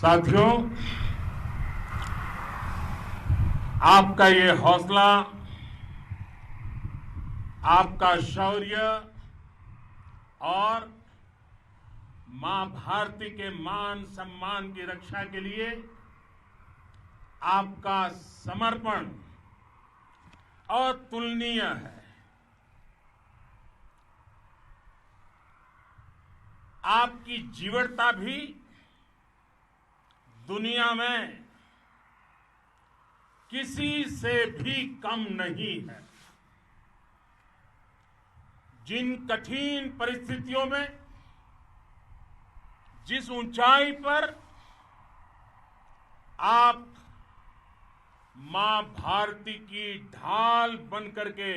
साथियों, आपका ये हौसला, आपका शौर्य और मां भारती के मान सम्मान की रक्षा के लिए आपका समर्पण अतुलनीय है। आपकी जीवटता भी दुनिया में किसी से भी कम नहीं है। जिन कठिन परिस्थितियों में, जिस ऊंचाई पर आप मां भारती की ढाल बन करके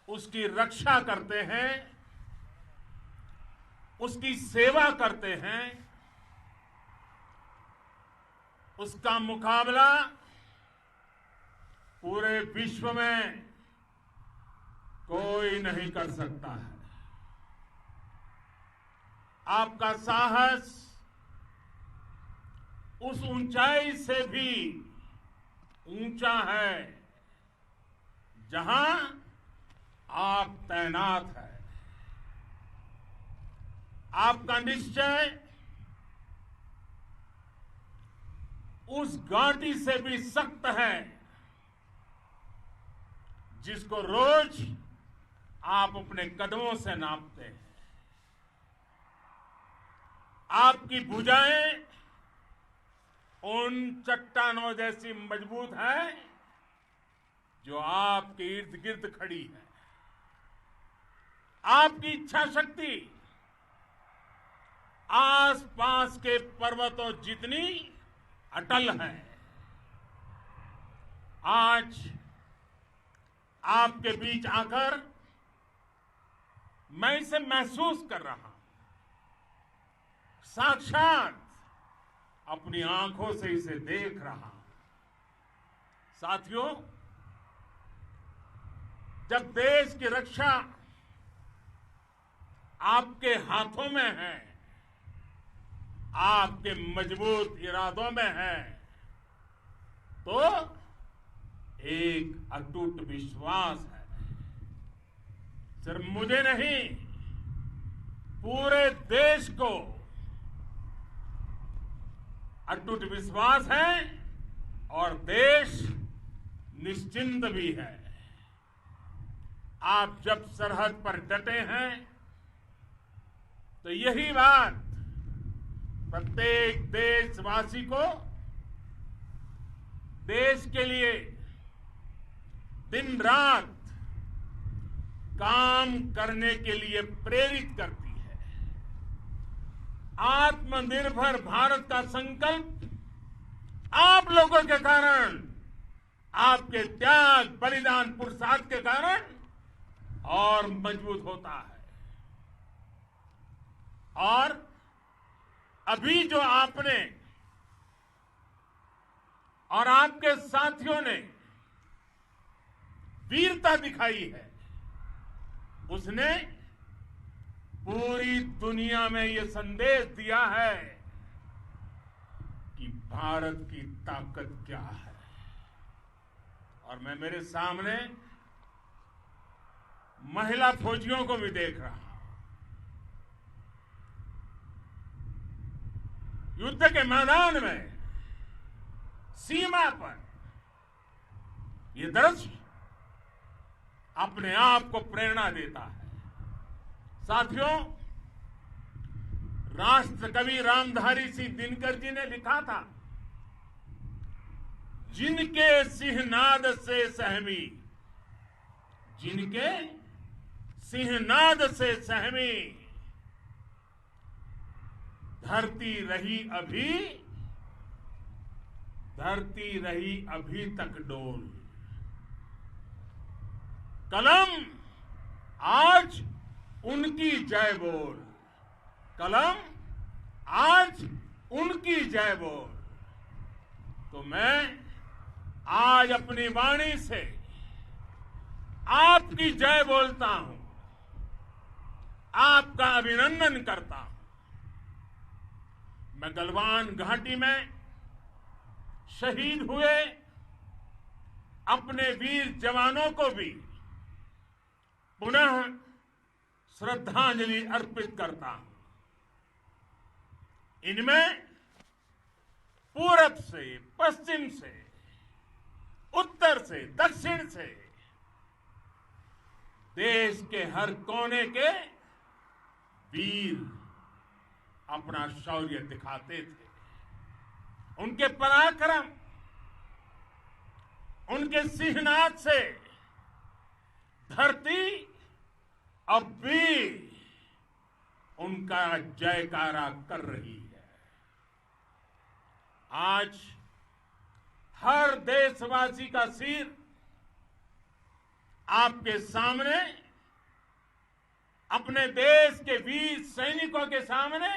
उसकी रक्षा करते हैं, उसकी सेवा करते हैं, उसका मुकाबला पूरे विश्व में कोई नहीं कर सकता है। आपका साहस उस ऊंचाई से भी ऊंचा है जहां आप तैनात हैं। आपका निश्चय उस घाटी से भी सख्त है जिसको रोज आप अपने कदमों से नापते हैं। आपकी भुजाएं उन चट्टानों जैसी मजबूत है जो आपके इर्द गिर्द खड़ी है। आपकी इच्छा शक्ति आसपास के पर्वतों जितनी अटल है। आज आपके बीच आकर मैं इसे महसूस कर रहा हूं, साक्षात अपनी आंखों से इसे देख रहा हूं। साथियों, जब देश की रक्षा आपके हाथों में है, आपके मजबूत इरादों में है, तो एक अटूट विश्वास है। सिर्फ मुझे नहीं, पूरे देश को अटूट विश्वास है और देश निश्चिंत भी है। आप जब सरहद पर डटे हैं तो यही बात प्रत्येक देशवासी को देश के लिए दिन रात काम करने के लिए प्रेरित करती है। आत्मनिर्भर भारत का संकल्प आप लोगों के कारण, आपके त्याग, बलिदान, पुरुषार्थ के कारण और मजबूत होता है। और अभी जो आपने और आपके साथियों ने वीरता दिखाई है, उसने पूरी दुनिया में यह संदेश दिया है कि भारत की ताकत क्या है। और मैं मेरे सामने महिला फौजियों को भी देख रहा हूं। युद्ध के मैदान में, सीमा पर यह दृश्य अपने आप को प्रेरणा देता है। साथियों, राष्ट्र कवि रामधारी सिंह दिनकर जी ने लिखा था, जिनके सिंहनाद से सहमी, जिनके सिंहनाद से सहमी धरती रही अभी तक डोल। कलम आज उनकी जय बोल, कलम आज उनकी जय बोल। तो मैं आज अपनी वाणी से आपकी जय बोलता हूं, आपका अभिनंदन करता हूं। मैं गलवान घाटी में शहीद हुए अपने वीर जवानों को भी पुनः श्रद्धांजलि अर्पित करता हूं। इनमें पूरब से, पश्चिम से, उत्तर से, दक्षिण से देश के हर कोने के वीर अपना शौर्य दिखाते थे। उनके पराक्रम, उनके सिंहनाद से धरती अब भी उनका जयकारा कर रही है। आज हर देशवासी का सिर आपके सामने, अपने देश के वीर सैनिकों के सामने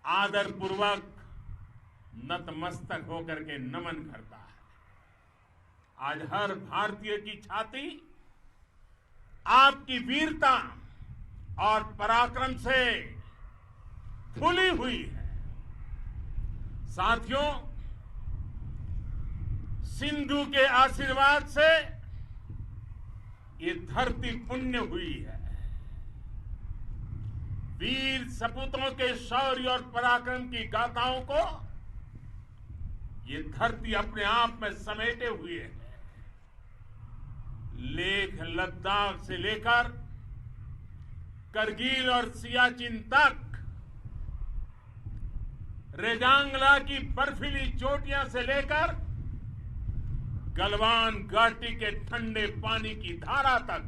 आदरपूर्वक नतमस्तक होकर के नमन करता है। आज हर भारतीय की छाती आपकी वीरता और पराक्रम से फूली हुई है। साथियों, सिंधु के आशीर्वाद से ये धरती पुण्य हुई है। वीर सपूतों के शौर्य और पराक्रम की गाथाओं को ये धरती अपने आप में समेटे हुए है। लेह लद्दाख से लेकर करगिल और सियाचिन तक, रेजांगला की बर्फीली चोटियां से लेकर गलवान घाटी के ठंडे पानी की धारा तक,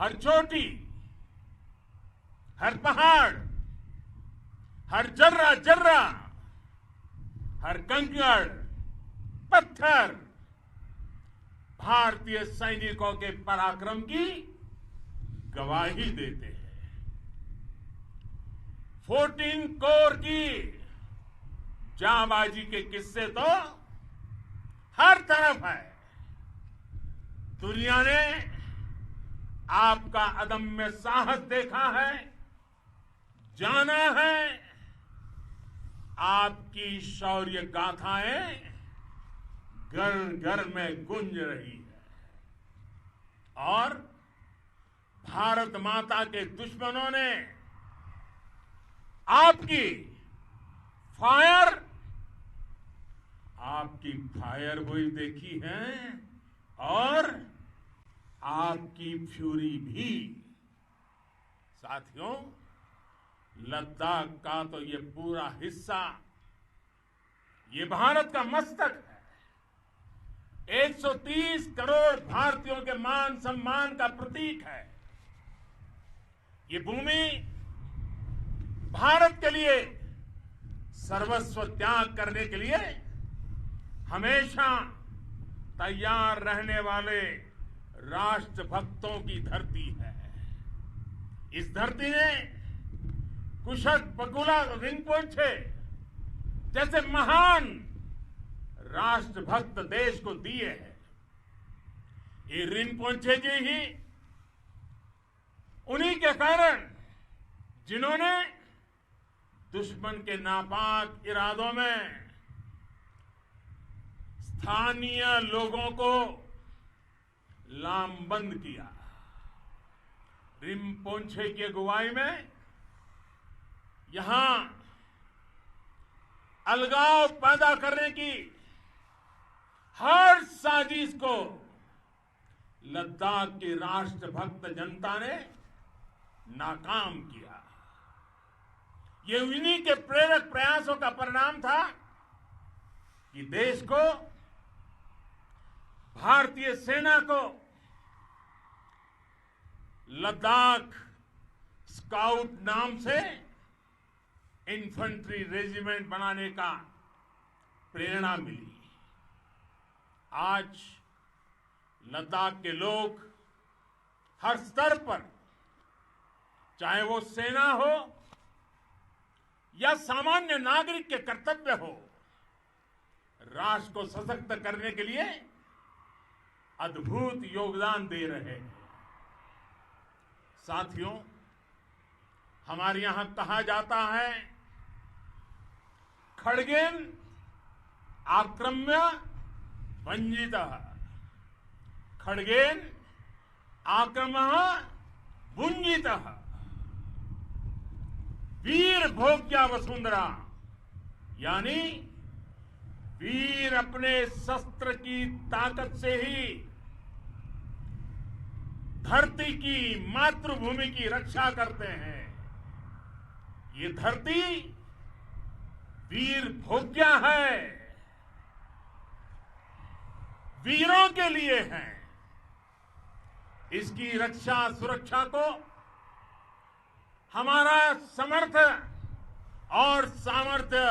हर चोटी, हर पहाड़, हर जर्रा जर्रा, हर कंकड़ पत्थर भारतीय सैनिकों के पराक्रम की गवाही देते हैं। 14 कोर की जांबाजी के किस्से तो हर तरफ है। दुनिया ने आपका अदम्य साहस देखा है, जाना है। आपकी शौर्य गाथाएं घर घर में गूंज रही है और भारत माता के दुश्मनों ने आपकी फायर हुई देखी है और आपकी फ्यूरी भी। साथियों, लद्दाख का तो ये पूरा हिस्सा ये भारत का मस्तक है। 130 करोड़ भारतीयों के मान सम्मान का प्रतीक है। ये भूमि भारत के लिए सर्वस्व त्याग करने के लिए हमेशा तैयार रहने वाले राष्ट्रभक्तों की धरती है। इस धरती ने कुशक बकुला रिम्पोचे जैसे महान राष्ट्रभक्त देश को दिए हैं। ये रिम्पोचे जी ही उन्हीं के कारण जिन्होंने दुश्मन के नापाक इरादों में स्थानीय लोगों को लामबंद किया। रिम्पोचे की अगुवाई में यहां अलगाव पैदा करने की हर साजिश को लद्दाख की राष्ट्रभक्त जनता ने नाकाम किया। ये उन्हीं के प्रेरक प्रयासों का परिणाम था कि देश को, भारतीय सेना को लद्दाख स्काउट नाम से इन्फेंट्री रेजिमेंट बनाने का प्रेरणा मिली। आज लद्दाख के लोग हर स्तर पर, चाहे वो सेना हो या सामान्य नागरिक के कर्तव्य हो, राष्ट्र को सशक्त करने के लिए अद्भुत योगदान दे रहे हैं। साथियों, हमारे यहां कहा जाता है खड्गेन आक्रम्य भञ्जितः, खड्गेन आक्रमः भुञ्जितः, वीर भोग्या वसुंधरा, यानी वीर अपने शस्त्र की ताकत से ही धरती की, मातृभूमि की रक्षा करते हैं। ये धरती वीर भोग्या है, वीरों के लिए है। इसकी रक्षा सुरक्षा को हमारा समर्थ और सामर्थ्य,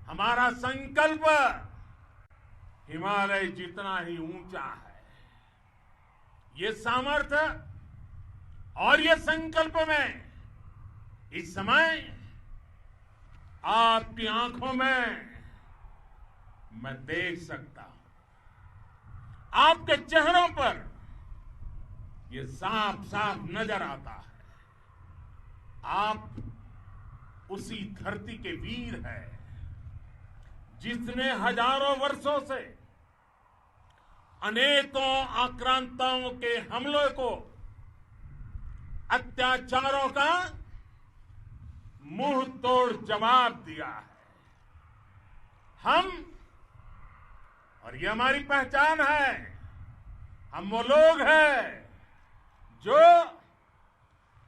हमारा संकल्प हिमालय जितना ही ऊंचा है। ये सामर्थ्य और ये संकल्प में इस समय आपकी आंखों में मैं देख सकता हूं, आपके चेहरों पर ये साफ साफ नजर आता है। आप उसी धरती के वीर हैं जिसने हजारों वर्षों से अनेकों आक्रांताओं के हमलों को, अत्याचारों का मुंह तोड़ जवाब दिया है। हम, और ये हमारी पहचान है, हम वो लोग हैं जो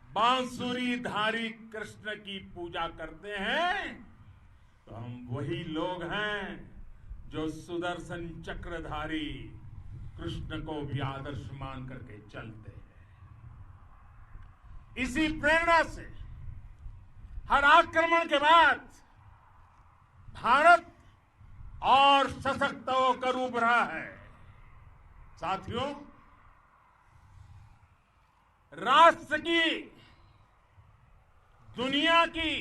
बांसुरीधारी कृष्ण की पूजा करते हैं, तो हम वही लोग हैं जो सुदर्शन चक्रधारी कृष्ण को भी आदर्श मान करके चलते हैं। इसी प्रेरणा से हर आक्रमण के बाद भारत और सशक्त होकर उभरा है। साथियों, राष्ट्र की, दुनिया की,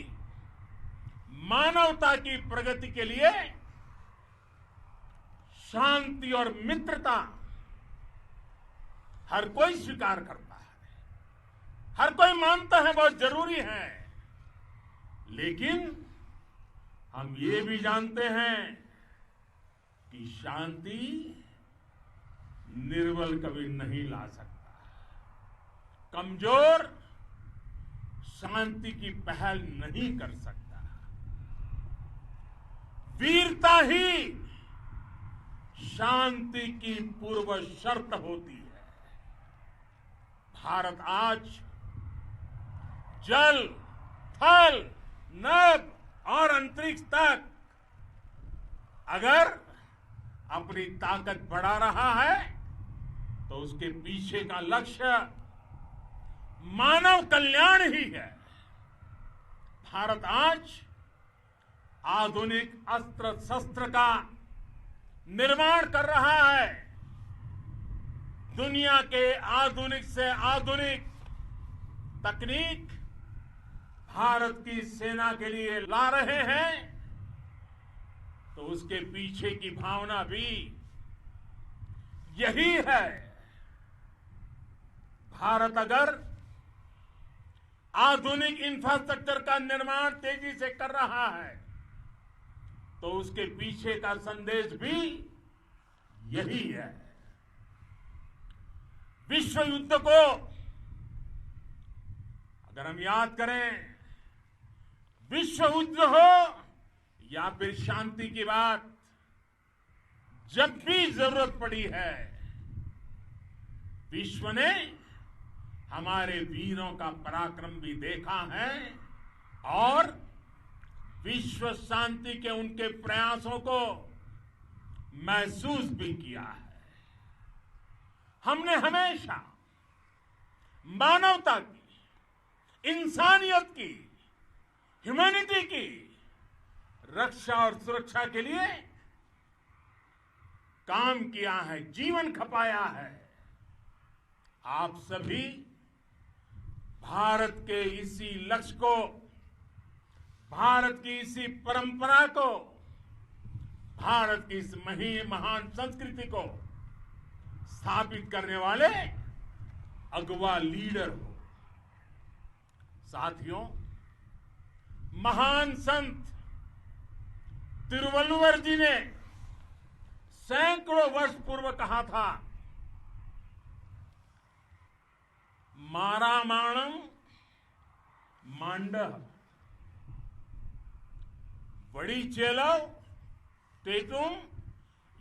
मानवता की प्रगति के लिए शांति और मित्रता हर कोई स्वीकार करता है, हर कोई मानता है बहुत जरूरी है। लेकिन हम ये भी जानते हैं कि शांति निर्बल कभी नहीं ला सकता। कमजोर शांति की पहल नहीं कर सकता। वीरता ही शांति की पूर्व शर्त होती है। भारत आज जल, थल, नभ और अंतरिक्ष तक अगर अपनी ताकत बढ़ा रहा है तो उसके पीछे का लक्ष्य मानव कल्याण ही है। भारत आज आधुनिक अस्त्र शस्त्र का निर्माण कर रहा है। दुनिया के आधुनिक से आधुनिक तकनीक भारत की सेना के लिए ला रहे हैं, तो उसके पीछे की भावना भी यही है। भारत अगर आधुनिक इंफ्रास्ट्रक्चर का निर्माण तेजी से कर रहा है तो उसके पीछे का संदेश भी यही है। विश्व युद्ध को अगर हम याद करें, विश्व युद्ध हो या फिर शांति की बात, जब भी जरूरत पड़ी है विश्व ने हमारे वीरों का पराक्रम भी देखा है और विश्व शांति के उनके प्रयासों को महसूस भी किया है। हमने हमेशा मानवता की, इंसानियत की, ह्यूमैनिटी की रक्षा और सुरक्षा के लिए काम किया है, जीवन खपाया है। आप सभी भारत के इसी लक्ष्य को, भारत की इसी परंपरा को, भारत की इस महान संस्कृति को स्थापित करने वाले अगवा लीडर हो। साथियों, महान संत तिरुवल्लुवर जी ने सैकड़ों वर्ष पूर्व कहा था, मारामाणम मांडह वड़ी चेलव तेतुम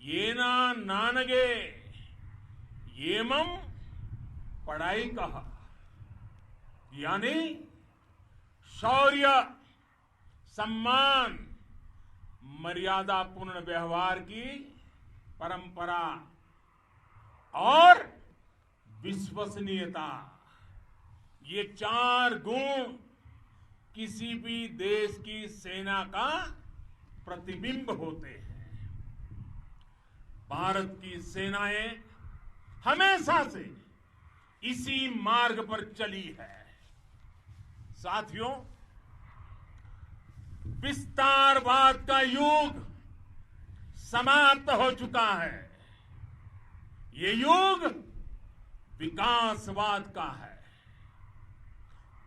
येना नानगे येमम पढ़ाई कहा। यानी शौर्य, सम्मान, मर्यादापूर्ण व्यवहार की परंपरा और विश्वसनीयता, ये 4 गुण किसी भी देश की सेना का प्रतिबिंब होते हैं। भारत की सेनाएं हमेशा से इसी मार्ग पर चली है। साथियों, विस्तारवाद का युग समाप्त हो चुका है। ये युग विकासवाद का है।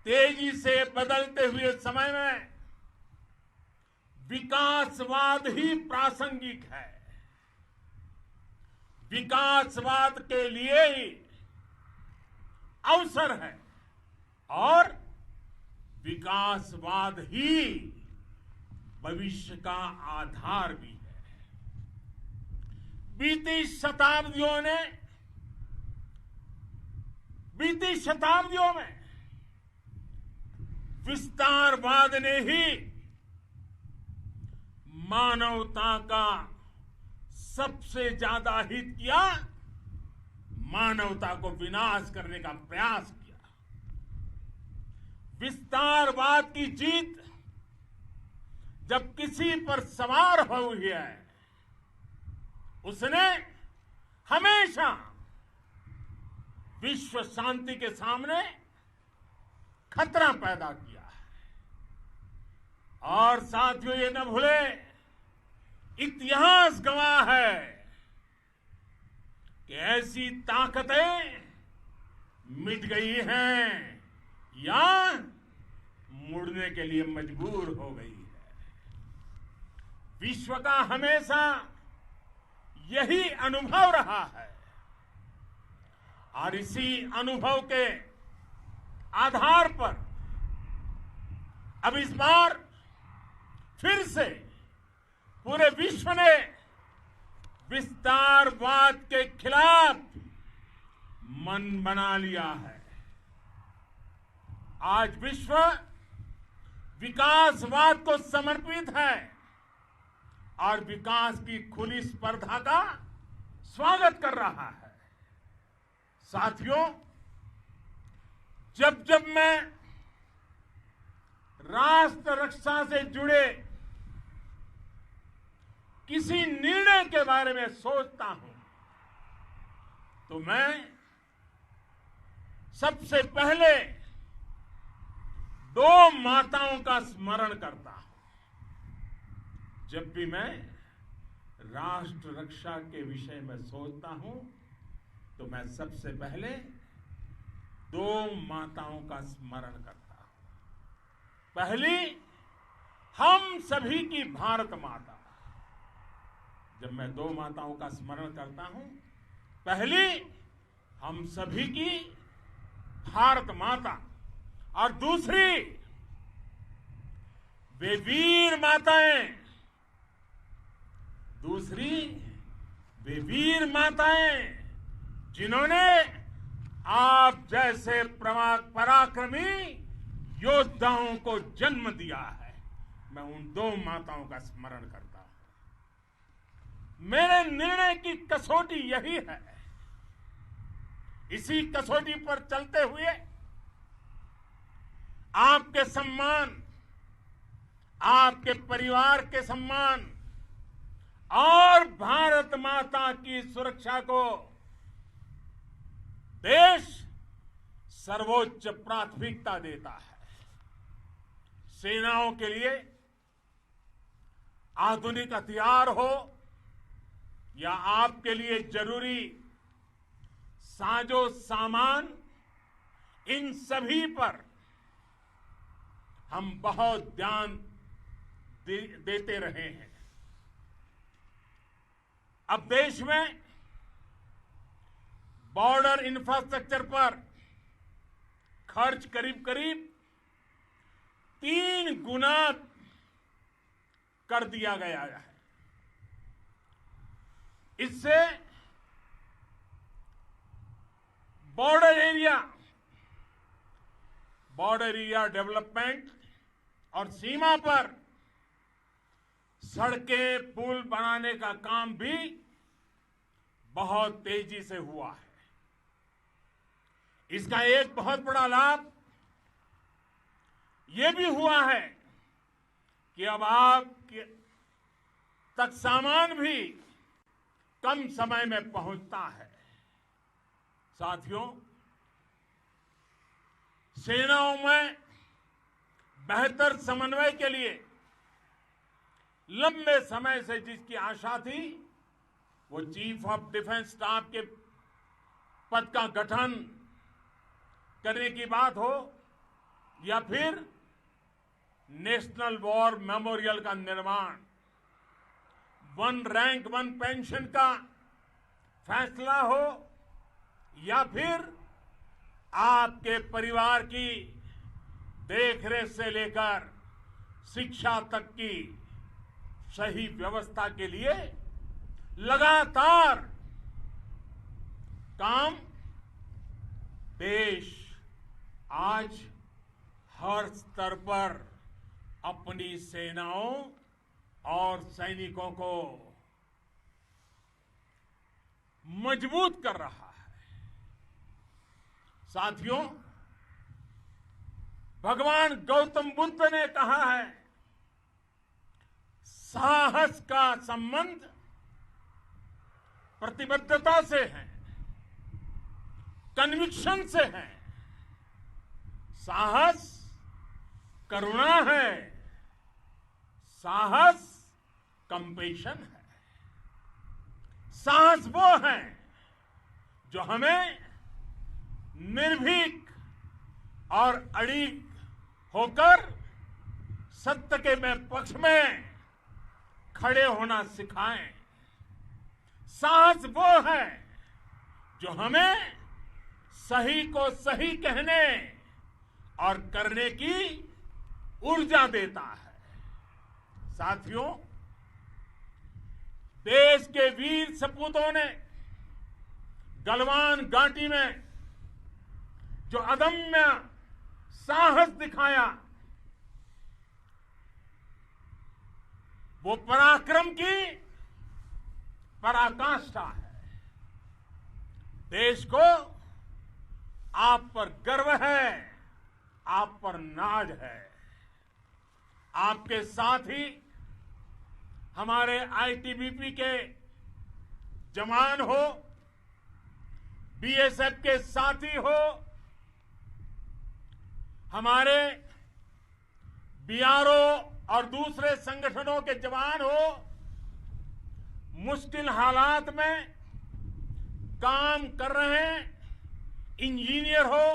तेजी से बदलते हुए समय में विकासवाद ही प्रासंगिक है। विकासवाद के लिए ही अवसर है और विकासवाद ही भविष्य का आधार भी है। बीती शताब्दियों में विस्तारवाद ने ही मानवता का सबसे ज्यादा हित किया, मानवता को विनाश करने का प्रयास किया। विस्तारवाद की जीत जब किसी पर सवार हुई है, उसने हमेशा विश्व शांति के सामने खतरा पैदा किया है। और साथियों, ये न भूले, इतिहास गवाह है कि ऐसी ताकतें मिट गई हैं या मुड़ने के लिए मजबूर हो गई है। विश्व का हमेशा यही अनुभव रहा है और इसी अनुभव के आधार पर अब इस बार फिर से पूरे विश्व ने विस्तारवाद के खिलाफ मन बना लिया है। आज विश्व विकासवाद को समर्पित है और विकास की खुली स्पर्धा का स्वागत कर रहा है। साथियों, जब जब मैं राष्ट्र रक्षा से जुड़े किसी निर्णय के बारे में सोचता हूं तो मैं सबसे पहले 2 माताओं का स्मरण करता हूं। जब भी मैं राष्ट्र रक्षा के विषय में सोचता हूं तो मैं सबसे पहले 2 माताओं का स्मरण करता हूं। पहली, हम सभी की भारत माता। जब मैं 2 माताओं का स्मरण करता हूं, पहली हम सभी की भारत माता और दूसरी वे वीर माताएं, जिन्होंने आप जैसे पराक्रमी योद्धाओं को जन्म दिया है। मैं उन 2 माताओं का स्मरण करता हूं। मेरे निर्णय की कसौटी यही है। इसी कसौटी पर चलते हुए आपके सम्मान, आपके परिवार के सम्मान और भारत माता की सुरक्षा को देश सर्वोच्च प्राथमिकता देता है। सेनाओं के लिए आधुनिक हथियार हो या आपके लिए जरूरी साजो सामान, इन सभी पर हम बहुत ध्यान देते रहे हैं। अब देश में बॉर्डर इंफ्रास्ट्रक्चर पर खर्च करीब करीब 3 गुना कर दिया गया है। इससे बॉर्डर एरिया डेवलपमेंट और सीमा पर सड़कें पुल बनाने का काम भी बहुत तेजी से हुआ है। इसका एक बहुत बड़ा लाभ यह भी हुआ है कि अब आप तक सामान भी कम समय में पहुंचता है। साथियों, सेनाओं में बेहतर समन्वय के लिए लंबे समय से जिसकी आशा थी, वो चीफ ऑफ डिफेंस स्टाफ के पद का गठन करने की बात हो या फिर नेशनल वॉर मेमोरियल का निर्माण, 1 रैंक 1 पेंशन का फैसला हो या फिर आपके परिवार की देखरेख से लेकर शिक्षा तक की सही व्यवस्था के लिए लगातार काम, देश आज हर स्तर पर अपनी सेनाओं और सैनिकों को मजबूत कर रहा है। साथियों, भगवान गौतम बुद्ध ने कहा है, साहस का संबंध प्रतिबद्धता से है, कन्विक्शन से है। साहस करुणा है, साहस कंपेशन है। साहस वो है जो हमें निर्भीक और अड़िग होकर सत्य के पक्ष में खड़े होना सिखाएं। साहस वो है जो हमें सही को सही कहने और करने की ऊर्जा देता है। साथियों, देश के वीर सपूतों ने गलवान घाटी में जो अदम्य साहस दिखाया, वो पराक्रम की पराकाष्ठा है। देश को आप पर गर्व है, आप पर नाज है। आपके साथ ही हमारे आईटीबीपी के जवान हो, बीएसएफ के साथी हो, हमारे बीआरओ और दूसरे संगठनों के जवान हो, मुश्किल हालात में काम कर रहे हैं, इंजीनियर हो,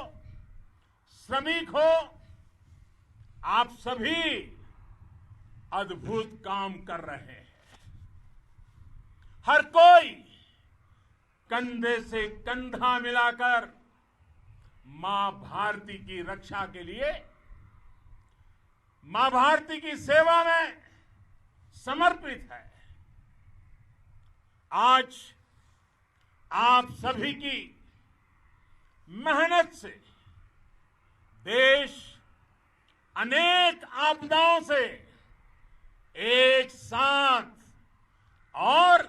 श्रमिक हो, आप सभी अद्भुत काम कर रहे हैं। हर कोई कंधे से कंधा मिलाकर मां भारती की रक्षा के लिए, मां भारती की सेवा में समर्पित है। आज आप सभी की मेहनत से देश अनेक आपदाओं से एक साथ और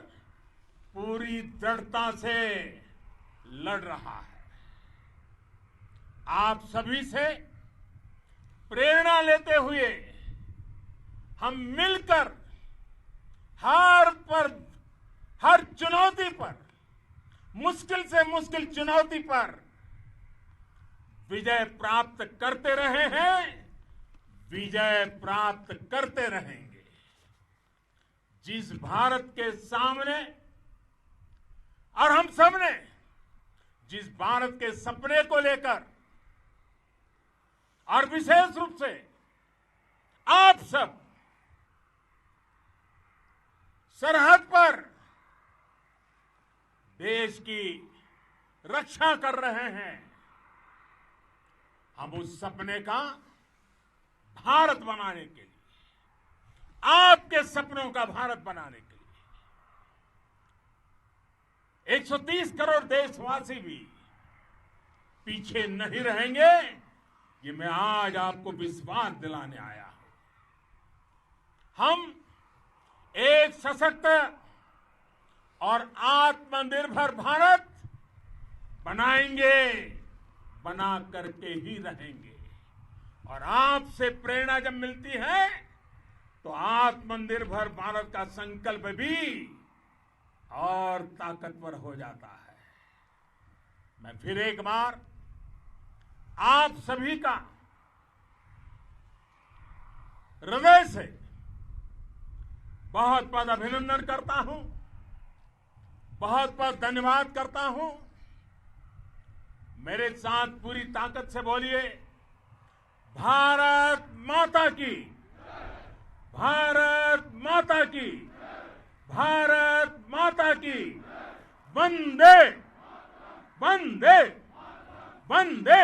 पूरी दृढ़ता से लड़ रहा है। आप सभी से प्रेरणा लेते हुए हम मिलकर हर चुनौती पर, मुश्किल से मुश्किल चुनौती पर विजय प्राप्त करते रहे हैं, विजय प्राप्त करते रहेंगे। जिस भारत के सामने और हम सब ने जिस भारत के सपने को लेकर और विशेष रूप से आप सब सरहद पर देश की रक्षा कर रहे हैं, हम उस सपने का भारत बनाने के लिए, आपके सपनों का भारत बनाने के लिए 130 करोड़ देशवासी भी पीछे नहीं रहेंगे, ये मैं आज आपको विश्वास दिलाने आया हूं। हम एक सशक्त और आत्मनिर्भर भारत बनाएंगे, बना करके ही रहेंगे। और आपसे प्रेरणा जब मिलती है तो आत्मनिर्भर भारत का संकल्प भी और ताकतवर हो जाता है। मैं फिर एक बार आप सभी का हृदय से बहुत बहुत अभिनंदन करता हूं, बहुत बहुत धन्यवाद करता हूं। मेरे साथ पूरी ताकत से बोलिए, भारत माता की, भारत माता की, भारत माता की, वंदे वंदे वंदे।